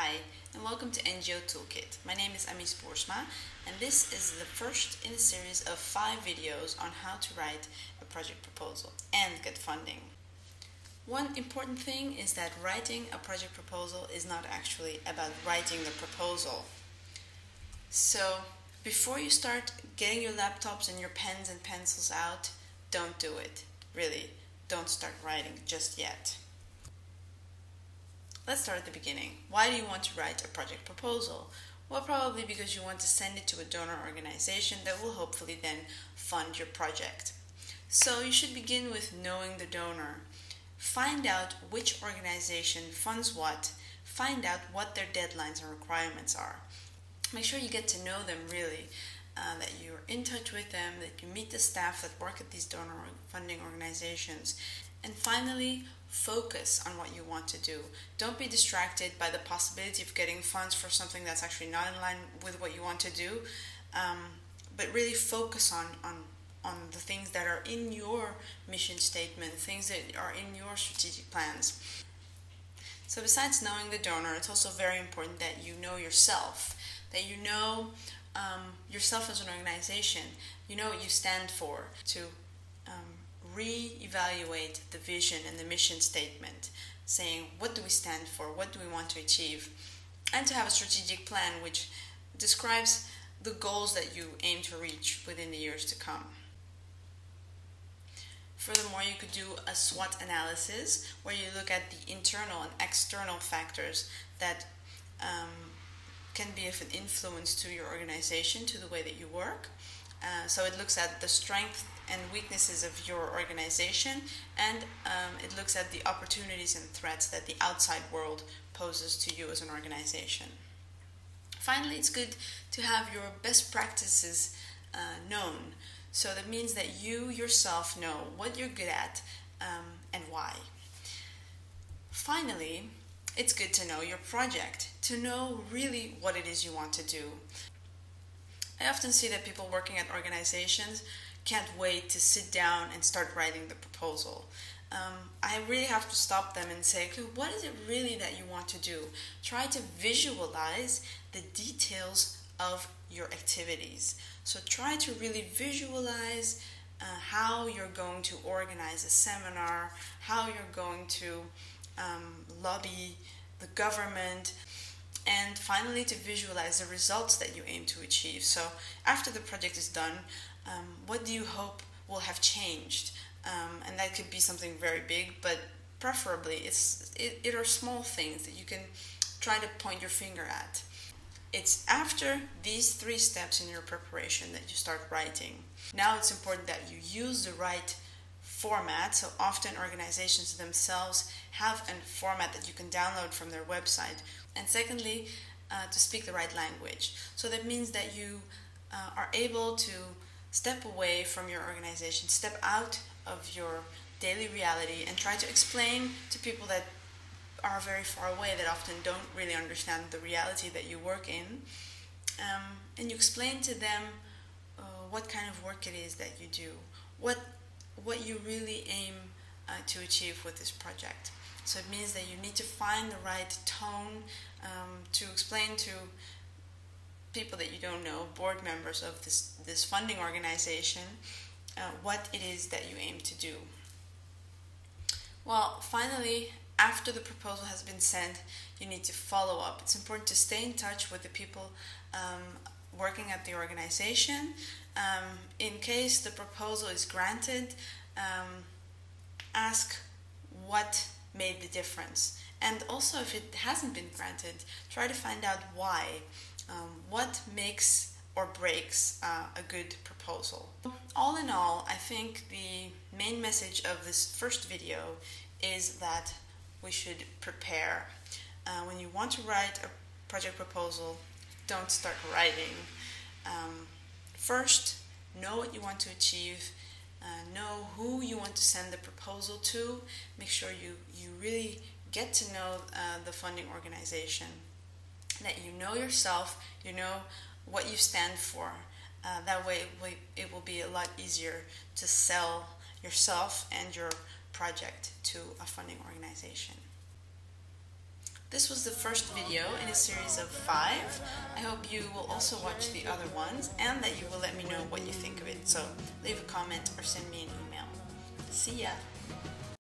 Hi, and welcome to NGO Toolkit. My name is Amis Boersma, and this is the first in a series of 5 videos on how to write a project proposal and get funding. One important thing is that writing a project proposal is not actually about writing the proposal. So, before you start getting your laptops and your pens and pencils out, don't do it. Really, don't start writing just yet. Let's start at the beginning. Why do you want to write a project proposal? Well, probably because you want to send it to a donor organization that will hopefully then fund your project. So you should begin with knowing the donor. Find out which organization funds what. Find out what their deadlines and requirements are. Make sure you get to know them really, that you're in touch with them, that you meet the staff that work at these donor funding organizations. And finally, focus on what you want to do. Don't be distracted by the possibility of getting funds for something that's actually not in line with what you want to do, but really focus on the things that are in your mission statement, things that are in your strategic plans. So besides knowing the donor, it's also very important that you know yourself, that you know yourself as an organization, you know what you stand for, to re-evaluate the vision and the mission statement, saying what do we stand for, what do we want to achieve, and to have a strategic plan which describes the goals that you aim to reach within the years to come. Furthermore, you could do a SWOT analysis where you look at the internal and external factors that can be of an influence to your organization, to the way that you work. So it looks at the strengths and weaknesses of your organization, and it looks at the opportunities and threats that the outside world poses to you as an organization. Finally, it's good to have your best practices known. So that means that you yourself know what you're good at and why. Finally, it's good to know your project, to know really what it is you want to do. I often see that people working at organizations can't wait to sit down and start writing the proposal. I really have to stop them and say, okay, what is it really that you want to do? Try to visualize the details of your activities. So try to really visualize how you're going to organize a seminar, how you're going to lobby the government, and finally to visualize the results that you aim to achieve. So after the project is done, what do you hope will have changed? And that could be something very big, but preferably it are small things that you can try to point your finger at. It's after these 3 steps in your preparation that you start writing. Now it's important that you use the right format. So often organizations themselves have a format that you can download from their website. And secondly, to speak the right language. So that means that you are able to step away from your organization, step out of your daily reality, and try to explain to people that are very far away, that often don't really understand the reality that you work in, and you explain to them what kind of work it is that you do, what you really aim to achieve with this project. So it means that you need to find the right tone to explain to people that you don't know, board members of this funding organization, what it is that you aim to do. Well, finally, after the proposal has been sent, you need to follow up. It's important to stay in touch with the people working at the organization. In case the proposal is granted, ask what made the difference. And also, if it hasn't been granted, try to find out why. What makes or breaks a good proposal. All in all, I think the main message of this first video is that we should prepare. When you want to write a project proposal, don't start writing. First, know what you want to achieve, know who you want to send the proposal to, make sure you really get to know the funding organization, that you know yourself, you know what you stand for. That way it will be a lot easier to sell yourself and your project to a funding organization. This was the first video in a series of 5. I hope you will also watch the other ones and that you will let me know what you think of it. So leave a comment or send me an email. See ya!